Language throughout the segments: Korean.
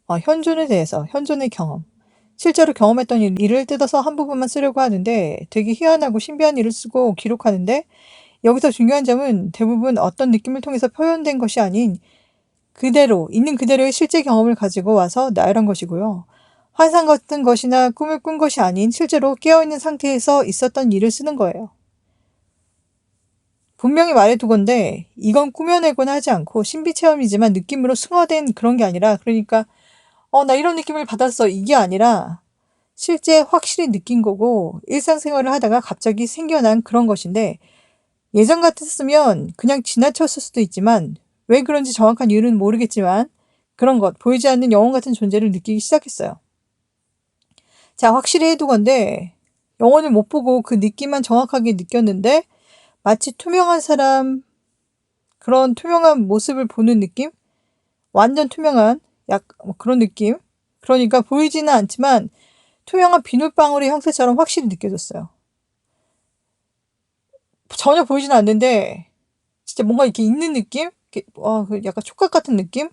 현존에 대해서, 현존의 경험. 실제로 경험했던 일을 뜯어서 한 부분만 쓰려고 하는데 되게 희한하고 신비한 일을 쓰고 기록하는데, 여기서 중요한 점은 대부분 어떤 느낌을 통해서 표현된 것이 아닌 그대로, 있는 그대로의 실제 경험을 가지고 와서 나열한 것이고요. 환상 같은 것이나 꿈을 꾼 것이 아닌 실제로 깨어있는 상태에서 있었던 일을 쓰는 거예요. 분명히 말해두건데 이건 꾸며내거나 하지 않고 신비체험이지만 느낌으로 승화된 그런 게 아니라, 그러니까 나 이런 느낌을 받았어, 이게 아니라 실제 확실히 느낀 거고 일상생활을 하다가 갑자기 생겨난 그런 것인데, 예전 같았으면 그냥 지나쳤을 수도 있지만 왜 그런지 정확한 이유는 모르겠지만 그런 것, 보이지 않는 영혼 같은 존재를 느끼기 시작했어요. 자, 확실히 해두건데 영혼을 못 보고 그 느낌만 정확하게 느꼈는데 마치 투명한 사람, 그런 투명한 모습을 보는 느낌? 완전 투명한 그런 느낌? 그러니까 보이지는 않지만 투명한 비눗방울의 형태처럼 확실히 느껴졌어요. 전혀 보이지는 않는데 진짜 뭔가 이렇게 있는 느낌? 약간 촉각 같은 느낌?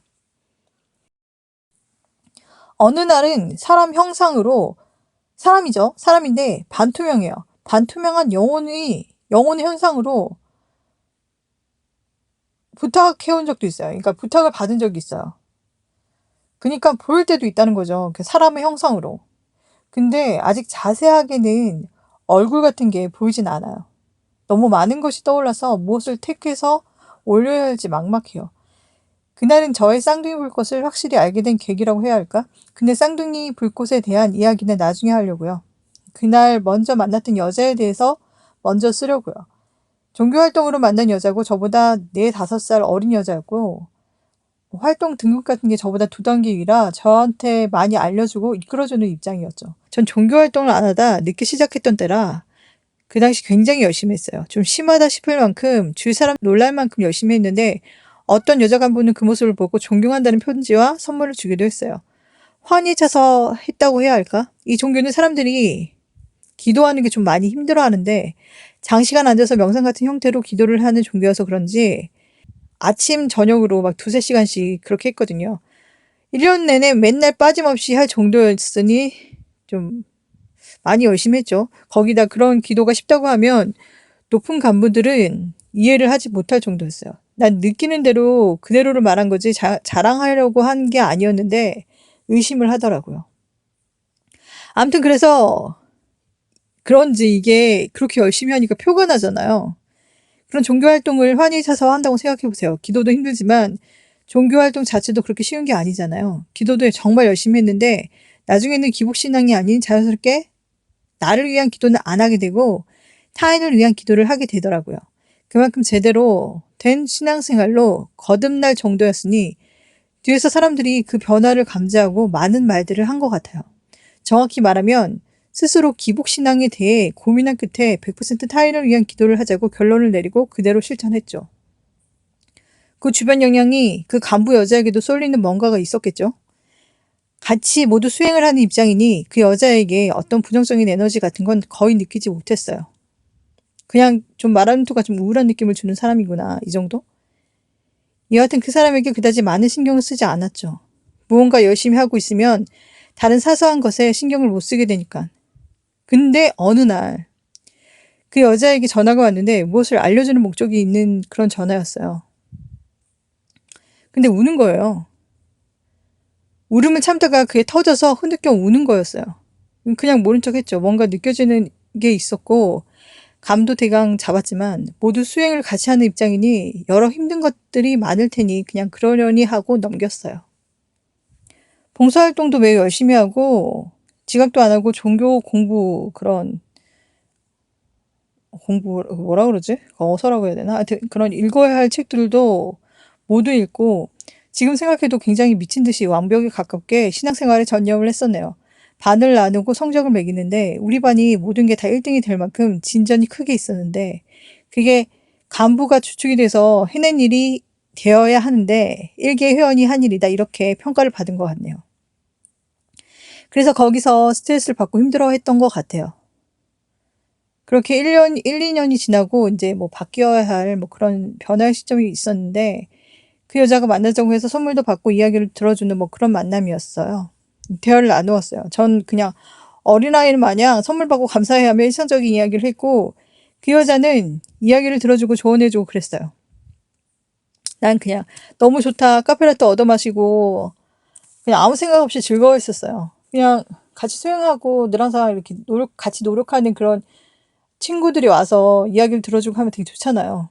어느 날은 사람 형상으로, 사람이죠. 사람인데 반투명해요. 반투명한 영혼의 현상으로 부탁해온 적도 있어요. 그러니까 부탁을 받은 적이 있어요. 그러니까 보일 때도 있다는 거죠. 그 사람의 형상으로. 근데 아직 자세하게는 얼굴 같은 게 보이진 않아요. 너무 많은 것이 떠올라서 무엇을 택해서 올려야 할지 막막해요. 그날은 저의 쌍둥이 불꽃을 확실히 알게 된 계기라고 해야 할까? 근데 쌍둥이 불꽃에 대한 이야기는 나중에 하려고요. 그날 먼저 만났던 여자에 대해서 먼저 쓰려고요. 종교활동으로 만난 여자고 저보다 4, 5살 어린 여자였고, 활동 등급 같은 게 저보다 2단계 위라 저한테 많이 알려주고 이끌어주는 입장이었죠. 전 종교활동을 안 하다 늦게 시작했던 때라 그 당시 굉장히 열심히 했어요. 좀 심하다 싶을 만큼 주위 사람 놀랄 만큼 열심히 했는데, 어떤 여자 간부는 그 모습을 보고 존경한다는 편지와 선물을 주기도 했어요. 환히 차서 했다고 해야 할까? 이 종교는 사람들이 기도하는 게 좀 많이 힘들어하는데 장시간 앉아서 명상 같은 형태로 기도를 하는 종교여서 그런지 아침 저녁으로 막 2-3시간씩 그렇게 했거든요. 1년 내내 맨날 빠짐없이 할 정도였으니 좀 많이 열심히 했죠. 거기다 그런 기도가 쉽다고 하면 높은 간부들은 이해를 하지 못할 정도였어요. 난 느끼는 대로 그대로를 말한 거지 자랑하려고 한 게 아니었는데 의심을 하더라고요. 아무튼 그래서 그런지 이게 그렇게 열심히 하니까 표가 나잖아요. 그런 종교활동을 환히 차서 한다고 생각해보세요. 기도도 힘들지만 종교활동 자체도 그렇게 쉬운 게 아니잖아요. 기도도 정말 열심히 했는데 나중에는 기복신앙이 아닌 자연스럽게 나를 위한 기도는 안 하게 되고 타인을 위한 기도를 하게 되더라고요. 그만큼 제대로 된 신앙생활로 거듭날 정도였으니 뒤에서 사람들이 그 변화를 감지하고 많은 말들을 한 것 같아요. 정확히 말하면 스스로 기복신앙에 대해 고민한 끝에 100% 타인을 위한 기도를 하자고 결론을 내리고 그대로 실천했죠. 그 주변 영향이 그 간부 여자에게도 쏠리는 뭔가가 있었겠죠. 같이 모두 수행을 하는 입장이니 그 여자에게 어떤 부정적인 에너지 같은 건 거의 느끼지 못했어요. 그냥 좀 말하는 투가 좀 우울한 느낌을 주는 사람이구나, 이 정도? 여하튼 그 사람에게 그다지 많은 신경을 쓰지 않았죠. 무언가 열심히 하고 있으면 다른 사소한 것에 신경을 못 쓰게 되니까. 근데 어느 날 그 여자에게 전화가 왔는데 무엇을 알려주는 목적이 있는 그런 전화였어요. 근데 우는 거예요. 울음을 참다가 그게 터져서 흐느껴 우는 거였어요. 그냥 모른 척 했죠. 뭔가 느껴지는 게 있었고 감도 대강 잡았지만 모두 수행을 같이 하는 입장이니 여러 힘든 것들이 많을 테니 그냥 그러려니 하고 넘겼어요. 봉사활동도 매우 열심히 하고 지각도 안 하고 종교 공부, 그런 공부 뭐라 그러지? 어서라고 해야 되나? 하여튼 그런 읽어야 할 책들도 모두 읽고 지금 생각해도 굉장히 미친 듯이 완벽에 가깝게 신앙생활에 전념을 했었네요. 반을 나누고 성적을 매기는데 우리 반이 모든 게 다 1등이 될 만큼 진전이 크게 있었는데 그게 간부가 주축이 돼서 해낸 일이 되어야 하는데 일개 회원이 한 일이다, 이렇게 평가를 받은 것 같네요. 그래서 거기서 스트레스를 받고 힘들어했던 것 같아요. 그렇게 1, 2년이 지나고 이제 뭐 바뀌어야 할 뭐 그런 변화의 시점이 있었는데 그 여자가 만나자고 해서 선물도 받고 이야기를 들어주는 뭐 그런 만남이었어요. 대화를 나누었어요. 전 그냥 어린아이 마냥 선물 받고 감사해하며 일상적인 이야기를 했고 그 여자는 이야기를 들어주고 조언해주고 그랬어요. 난 그냥 너무 좋다. 카페라떼 얻어 마시고 그냥 아무 생각 없이 즐거워했었어요. 그냥 같이 수영하고 늘 항상 이렇게 같이 노력하는 그런 친구들이 와서 이야기를 들어주고 하면 되게 좋잖아요.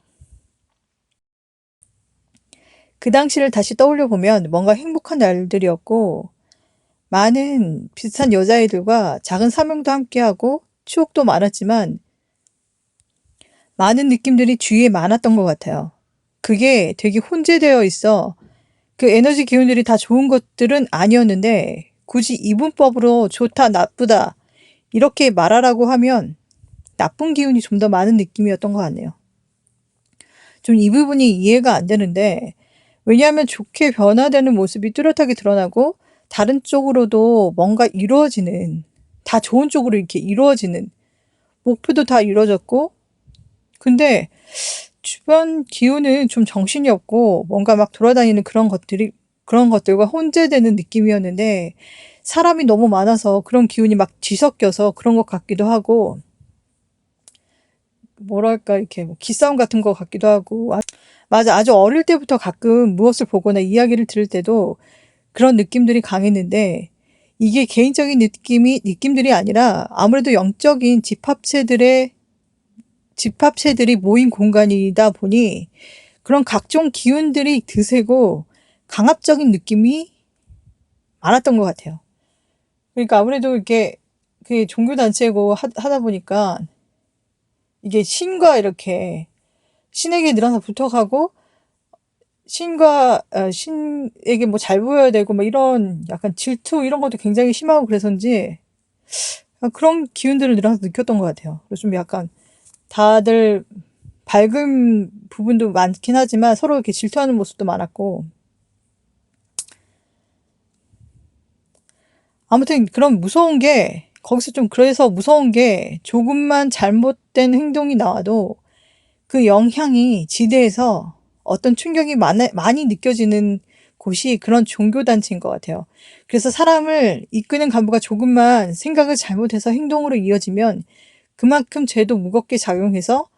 그 당시를 다시 떠올려 보면 뭔가 행복한 날들이었고 많은 비슷한 여자애들과 작은 사명도 함께하고 추억도 많았지만 많은 느낌들이 주위에 많았던 것 같아요. 그게 되게 혼재되어 있어. 그 에너지 기운들이 다 좋은 것들은 아니었는데 굳이 이분법으로 좋다, 나쁘다 이렇게 말하라고 하면 나쁜 기운이 좀 더 많은 느낌이었던 것 같네요. 좀 이 부분이 이해가 안 되는데 왜냐하면 좋게 변화되는 모습이 뚜렷하게 드러나고 다른 쪽으로도 뭔가 이루어지는 다 좋은 쪽으로 이렇게 이루어지는 목표도 다 이루어졌고 근데 주변 기운은 좀 정신이 없고 뭔가 막 돌아다니는 그런 것들과 혼재되는 느낌이었는데 사람이 너무 많아서 그런 기운이 막 뒤섞여서 그런 것 같기도 하고 뭐랄까 이렇게 뭐 기싸움 같은 것 같기도 하고 맞아 아주 어릴 때부터 가끔 무엇을 보거나 이야기를 들을 때도 그런 느낌들이 강했는데 이게 개인적인 느낌들이 아니라 아무래도 영적인 집합체들이 모인 공간이다 보니 그런 각종 기운들이 드세고 강압적인 느낌이 많았던 것 같아요. 그러니까 아무래도 이게 그 종교단체고 하다 보니까 이게 신과 이렇게 신에게 늘 항상 부탁하고 신에게 뭐 잘 보여야 되고 뭐 이런 약간 질투 이런 것도 굉장히 심하고 그래서인지 그런 기운들을 늘 항상 느꼈던 것 같아요. 그래서 좀 약간 다들 밝은 부분도 많긴 하지만 서로 이렇게 질투하는 모습도 많았고 아무튼 그런 무서운 게 거기서 좀 그래서 무서운 게 조금만 잘못된 행동이 나와도 그 영향이 지대에서 어떤 충격이 많이 느껴지는 곳이 그런 종교단체인 것 같아요. 그래서 사람을 이끄는 간부가 조금만 생각을 잘못해서 행동으로 이어지면 그만큼 죄도 무겁게 작용해서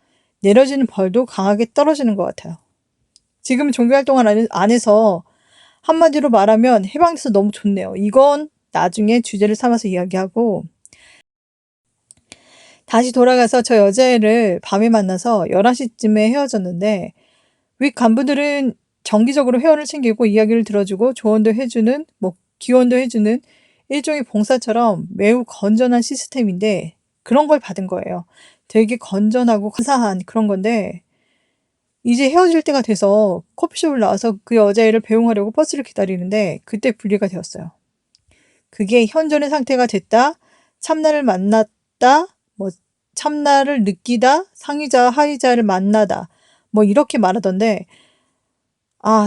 내려지는 벌도 강하게 떨어지는 것 같아요. 지금 종교활동 안에서 한마디로 말하면 해방돼서 너무 좋네요. 이건 나중에 주제를 삼아서 이야기하고 다시 돌아가서 저 여자애를 밤에 만나서 11시쯤에 헤어졌는데 윗 간부들은 정기적으로 회원을 챙기고 이야기를 들어주고 조언도 해주는 뭐 기원도 해주는 일종의 봉사처럼 매우 건전한 시스템인데 그런 걸 받은 거예요. 되게 건전하고 감사한 그런 건데 이제 헤어질 때가 돼서 커피숍을 나와서 그 여자애를 배웅하려고 버스를 기다리는데 그때 분리가 되었어요. 그게 현존의 상태가 됐다, 참나를 만났다, 뭐 참나를 느끼다, 상의자와 하의자를 만나다 뭐 이렇게 말하던데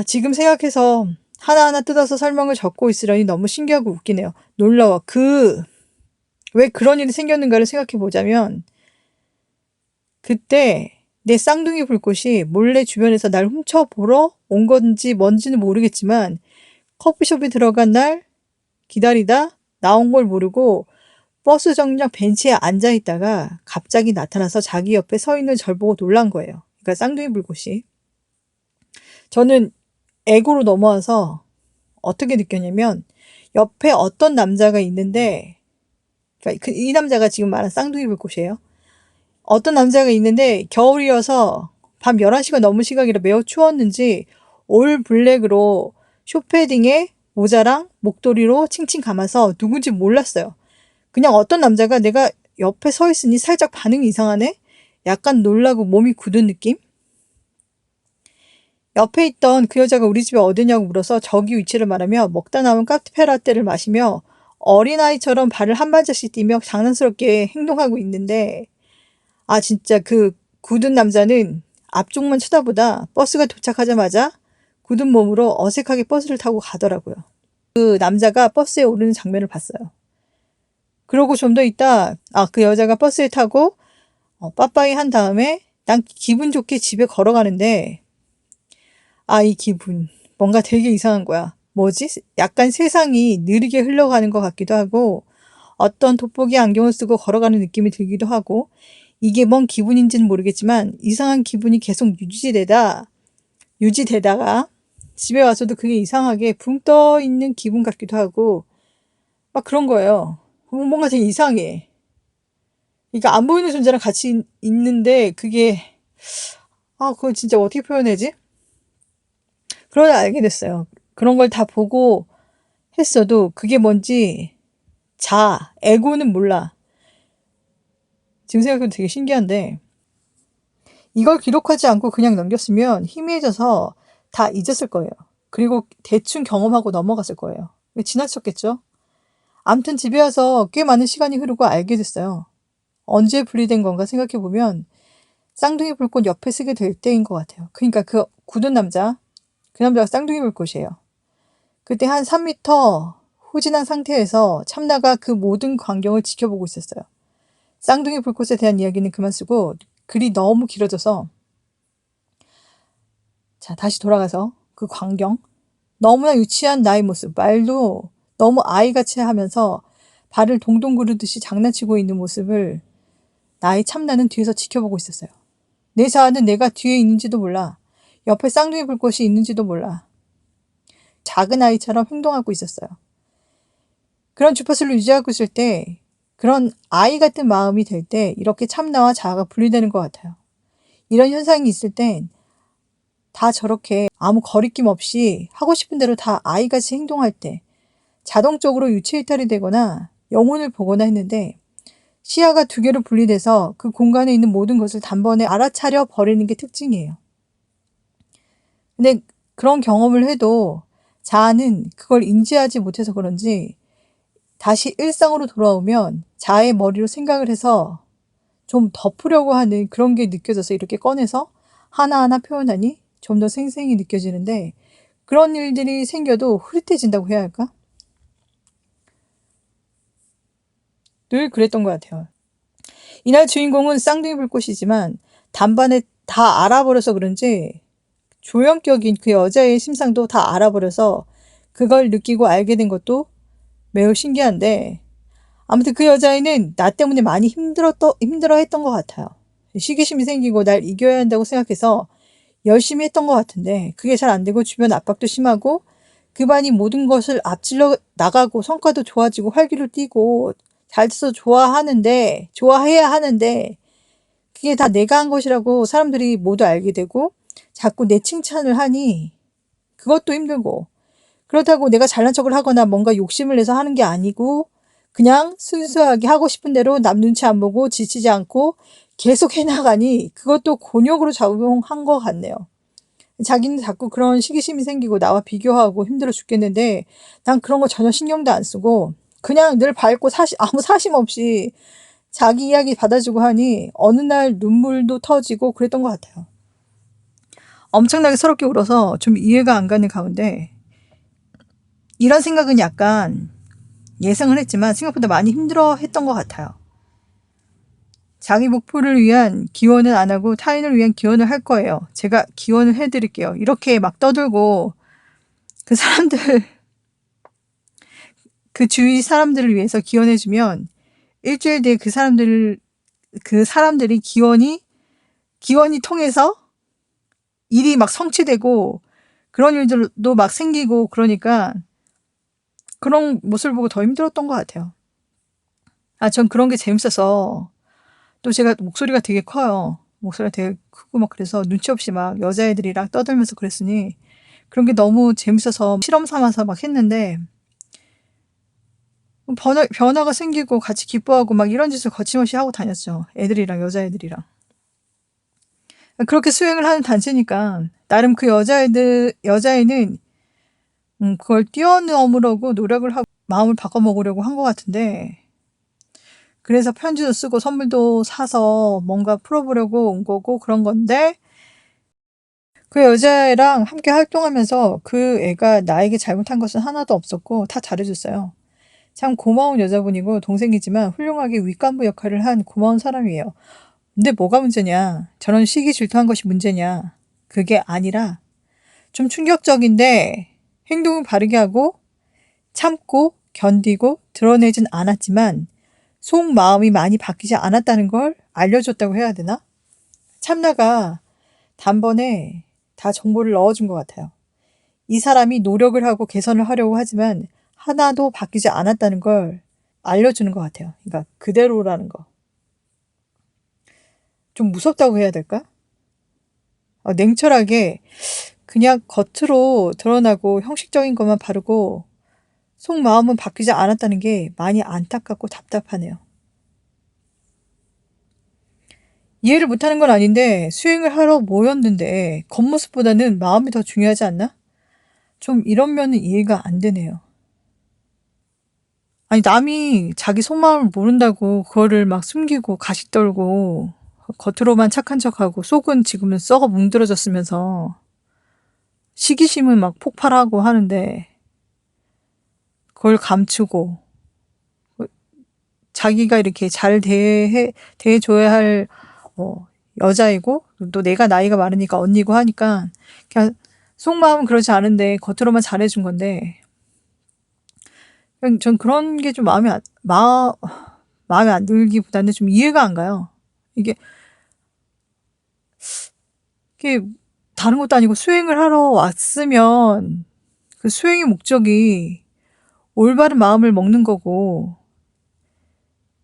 지금 생각해서 하나하나 뜯어서 설명을 적고 있으려니 너무 신기하고 웃기네요. 놀라워. 왜 그런 일이 생겼는가를 생각해 보자면 그때 내 쌍둥이 불꽃이 몰래 주변에서 날 훔쳐보러 온 건지 뭔지는 모르겠지만 커피숍에 들어간 날 기다리다 나온 걸 모르고 버스 정류장 벤치에 앉아있다가 갑자기 나타나서 자기 옆에 서 있는 절 보고 놀란 거예요. 그러니까 쌍둥이 불꽃이. 저는 에고로 넘어와서 어떻게 느꼈냐면 옆에 어떤 남자가 있는데 그러니까 이 남자가 지금 말한 쌍둥이 불꽃이에요. 어떤 남자가 있는데 겨울이어서 밤 11시가 넘은 시각이라 매우 추웠는지 올 블랙으로 쇼패딩에 모자랑 목도리로 칭칭 감아서 누군지 몰랐어요. 그냥 어떤 남자가 내가 옆에 서 있으니 살짝 반응이 이상하네? 약간 놀라고 몸이 굳은 느낌? 옆에 있던 그 여자가 우리 집에 어디냐고 물어서 저기 위치를 말하며 먹다 남은 카페라떼를 마시며 어린아이처럼 발을 한 발짝씩 뛰며 장난스럽게 행동하고 있는데 진짜 그 굳은 남자는 앞쪽만 쳐다보다 버스가 도착하자마자 굳은 몸으로 어색하게 버스를 타고 가더라고요. 그 남자가 버스에 오르는 장면을 봤어요. 그러고 좀 더 있다 그 여자가 버스에 타고 빠빠이 한 다음에 난 기분 좋게 집에 걸어가는데 이 기분 뭔가 되게 이상한 거야. 뭐지? 약간 세상이 느리게 흘러가는 것 같기도 하고 어떤 돋보기 안경을 쓰고 걸어가는 느낌이 들기도 하고 이게 뭔 기분인지는 모르겠지만 이상한 기분이 계속 유지되다가 집에 와서도 그게 이상하게 붕 떠 있는 기분 같기도 하고 막 그런 거예요. 뭔가 되게 이상해. 그러니까 안 보이는 존재랑 같이 있는데 그게 그걸 진짜 어떻게 표현하지? 그러다 알게 됐어요. 그런 걸 다 보고 했어도 그게 뭔지 에고는 몰라. 지금 생각해도 되게 신기한데 이걸 기록하지 않고 그냥 넘겼으면 희미해져서 다 잊었을 거예요. 그리고 대충 경험하고 넘어갔을 거예요. 지나쳤겠죠? 암튼 집에 와서 꽤 많은 시간이 흐르고 알게 됐어요. 언제 분리된 건가 생각해보면 쌍둥이 불꽃 옆에 쓰게 될 때인 것 같아요. 그러니까 그 굳은 남자, 그 남자가 쌍둥이 불꽃이에요. 그때 한 3m 후진한 상태에서 참나가 그 모든 광경을 지켜보고 있었어요. 쌍둥이 불꽃에 대한 이야기는 그만 쓰고 글이 너무 길어져서 자 다시 돌아가서 그 광경 너무나 유치한 나의 모습 말도 너무 아이같이 하면서 발을 동동 구르듯이 장난치고 있는 모습을 나의 참나는 뒤에서 지켜보고 있었어요. 내 자아는 내가 뒤에 있는지도 몰라. 옆에 쌍둥이 불꽃이 있는지도 몰라. 작은 아이처럼 행동하고 있었어요. 그런 주파수를 유지하고 있을 때 그런 아이 같은 마음이 될 때 이렇게 참나와 자아가 분리되는 것 같아요. 이런 현상이 있을 땐 다 저렇게 아무 거리낌 없이 하고 싶은 대로 다 아이같이 행동할 때 자동적으로 유체이탈이 되거나 영혼을 보거나 했는데 시야가 두 개로 분리돼서 그 공간에 있는 모든 것을 단번에 알아차려 버리는 게 특징이에요. 근데 그런 경험을 해도 자아는 그걸 인지하지 못해서 그런지 다시 일상으로 돌아오면 자아의 머리로 생각을 해서 좀 덮으려고 하는 그런 게 느껴져서 이렇게 꺼내서 하나하나 표현하니 좀 더 생생히 느껴지는데 그런 일들이 생겨도 흐릿해진다고 해야 할까? 늘 그랬던 것 같아요. 이날 주인공은 쌍둥이 불꽃이지만 단번에 다 알아버려서 그런지 조형격인 그 여자의 심상도 다 알아버려서 그걸 느끼고 알게 된 것도 매우 신기한데 아무튼 그 여자애는 나 때문에 많이 힘들어했던 것 같아요. 시기심이 생기고 날 이겨야 한다고 생각해서 열심히 했던 것 같은데 그게 잘 안 되고 주변 압박도 심하고 그 반이 모든 것을 앞질러 나가고 성과도 좋아지고 활기를 띠고 잘 돼서 좋아해야 하는데 그게 다 내가 한 것이라고 사람들이 모두 알게 되고 자꾸 내 칭찬을 하니 그것도 힘들고 그렇다고 내가 잘난 척을 하거나 뭔가 욕심을 내서 하는 게 아니고 그냥 순수하게 하고 싶은 대로 남 눈치 안 보고 지치지 않고 계속 해나가니 그것도 곤욕으로 작용한 것 같네요. 자기는 자꾸 그런 시기심이 생기고 나와 비교하고 힘들어 죽겠는데 난 그런 거 전혀 신경도 안 쓰고 그냥 늘 밝고 아무 사심 없이 자기 이야기 받아주고 하니 어느 날 눈물도 터지고 그랬던 것 같아요. 엄청나게 서럽게 울어서 좀 이해가 안 가는 가운데 이런 생각은 약간 예상을 했지만 생각보다 많이 힘들어 했던 것 같아요. 자기 목표를 위한 기원은 안 하고 타인을 위한 기원을 할 거예요. 제가 기원을 해드릴게요. 이렇게 막 떠들고 그 사람들 그 주위 사람들을 위해서 기원해주면 일주일 뒤에 그 사람들이 기원이 통해서 일이 막 성취되고 그런 일들도 막 생기고 그러니까 그런 모습을 보고 더 힘들었던 것 같아요. 전 그런 게 재밌어서 또 제가 목소리가 되게 커요. 목소리가 되게 크고 막 그래서 눈치 없이 막 여자애들이랑 떠들면서 그랬으니 그런 게 너무 재밌어서 실험 삼아서 막 했는데 변화가 생기고 같이 기뻐하고 막 이런 짓을 거침없이 하고 다녔죠. 여자애들이랑. 그렇게 수행을 하는 단체니까 나름 그 여자애는 그걸 뛰어넘으려고 노력을 하고 마음을 바꿔먹으려고 한 것 같은데 그래서 편지도 쓰고 선물도 사서 뭔가 풀어보려고 온 거고 그런 건데 그 여자애랑 함께 활동하면서 그 애가 나에게 잘못한 것은 하나도 없었고 다 잘해줬어요. 참 고마운 여자분이고 동생이지만 훌륭하게 윗간부 역할을 한 고마운 사람이에요. 근데 뭐가 문제냐? 저런 시기 질투한 것이 문제냐? 그게 아니라 좀 충격적인데 행동은 바르게 하고 참고 견디고 드러내진 않았지만 속마음이 많이 바뀌지 않았다는 걸 알려줬다고 해야 되나? 참나가 단번에 다 정보를 넣어준 것 같아요. 이 사람이 노력을 하고 개선을 하려고 하지만 하나도 바뀌지 않았다는 걸 알려주는 것 같아요. 그러니까 그대로라는 거. 좀 무섭다고 해야 될까? 냉철하게 그냥 겉으로 드러나고 형식적인 것만 바르고 속마음은 바뀌지 않았다는 게 많이 안타깝고 답답하네요. 이해를 못하는 건 아닌데 수행을 하러 모였는데 겉모습보다는 마음이 더 중요하지 않나? 좀 이런 면은 이해가 안 되네요. 아니 남이 자기 속마음을 모른다고 그거를 막 숨기고 가식 떨고 겉으로만 착한 척하고 속은 지금은 썩어 뭉들어졌으면서 시기심은 막 폭발하고 하는데 그걸 감추고 자기가 이렇게 잘 대해줘야 할 여자이고 또 내가 나이가 많으니까 언니고 하니까 그냥 속마음은 그렇지 않은데 겉으로만 잘해준 건데 그냥 전 그런 게 좀 마음에 안 들기보다는 좀 이해가 안 가요. 이게 다른 것도 아니고 수행을 하러 왔으면 그 수행의 목적이 올바른 마음을 먹는 거고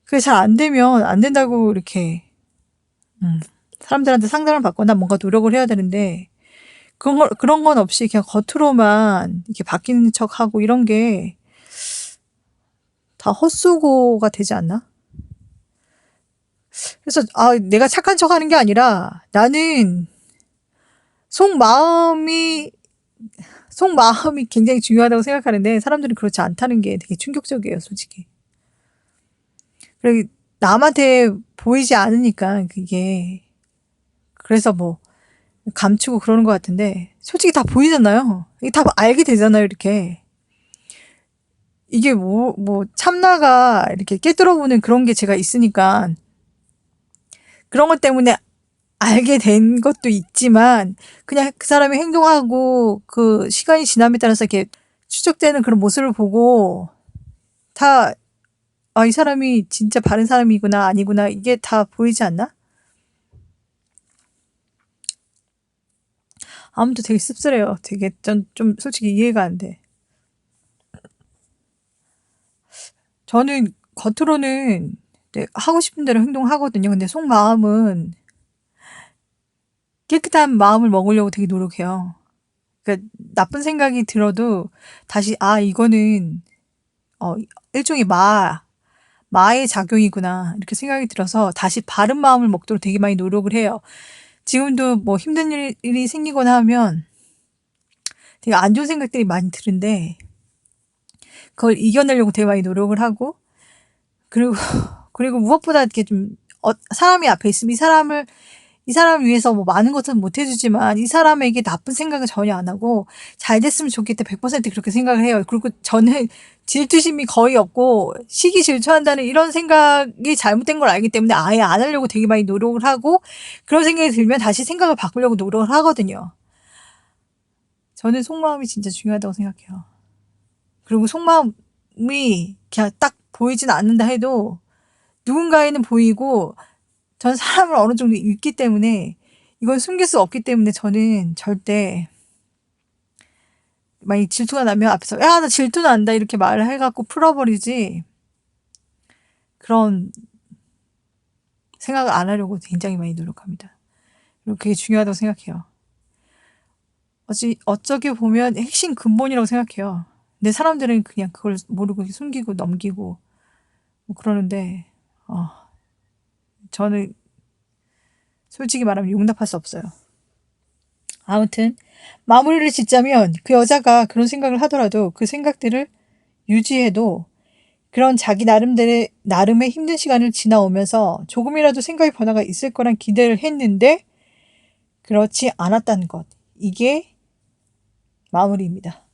그게 잘 안 되면 안 된다고 이렇게 사람들한테 상담을 받거나 뭔가 노력을 해야 되는데 그런 건 없이 그냥 겉으로만 이렇게 바뀌는 척하고 이런 게 다 헛수고가 되지 않나? 그래서 내가 착한 척하는 게 아니라 나는 속마음이 굉장히 중요하다고 생각하는데 사람들은 그렇지 않다는 게 되게 충격적이에요, 솔직히. 그리고 남한테 보이지 않으니까 그게 그래서 뭐 감추고 그러는 것 같은데 솔직히 다 보이잖아요. 이게 다 알게 되잖아요, 이렇게. 이게 참나가 이렇게 깨뚫어보는 그런 게 제가 있으니까 그런 것 때문에 알게 된 것도 있지만 그냥 그 사람이 행동하고 그 시간이 지남에 따라서 이렇게 추적되는 그런 모습을 보고 다 이 사람이 진짜 바른 사람이구나 아니구나 이게 다 보이지 않나? 아무튼 되게 씁쓸해요. 되게 좀 솔직히 이해가 안 돼. 저는 겉으로는 하고 싶은 대로 행동하거든요. 근데 속마음은 깨끗한 마음을 먹으려고 되게 노력해요. 그러니까 나쁜 생각이 들어도 다시 이거는 일종의 마의 작용이구나 이렇게 생각이 들어서 다시 바른 마음을 먹도록 되게 많이 노력을 해요. 지금도 뭐 힘든 일이 생기거나 하면 되게 안 좋은 생각들이 많이 드는데 그걸 이겨내려고 되게 많이 노력을 하고 그리고 무엇보다 이렇게 좀 사람이 앞에 있으면 이 사람을 위해서 뭐 많은 것은 못 해주지만 이 사람에게 나쁜 생각을 전혀 안 하고 잘 됐으면 좋겠다 100% 그렇게 생각을 해요. 그리고 저는 질투심이 거의 없고 시기 질투한다는 이런 생각이 잘못된 걸 알기 때문에 아예 안 하려고 되게 많이 노력을 하고 그런 생각이 들면 다시 생각을 바꾸려고 노력을 하거든요. 저는 속마음이 진짜 중요하다고 생각해요. 그리고 속마음이 그냥 딱 보이진 않는다 해도 누군가에는 보이고 전 사람을 어느 정도 읽기 때문에 이건 숨길 수 없기 때문에 저는 절대 만약 질투가 나면 앞에서 야, 나 질투 난다 이렇게 말을 해갖고 풀어버리지 그런 생각을 안 하려고 굉장히 많이 노력합니다. 그리고 그게 중요하다고 생각해요. 어쩌게 보면 핵심 근본이라고 생각해요. 근데 사람들은 그냥 그걸 모르고 숨기고 넘기고 뭐 그러는데 저는 솔직히 말하면 용납할 수 없어요. 아무튼 마무리를 짓자면 그 여자가 그런 생각을 하더라도 그 생각들을 유지해도 그런 자기 나름의 힘든 시간을 지나오면서 조금이라도 생각의 변화가 있을 거란 기대를 했는데 그렇지 않았다는 것. 이게 마무리입니다.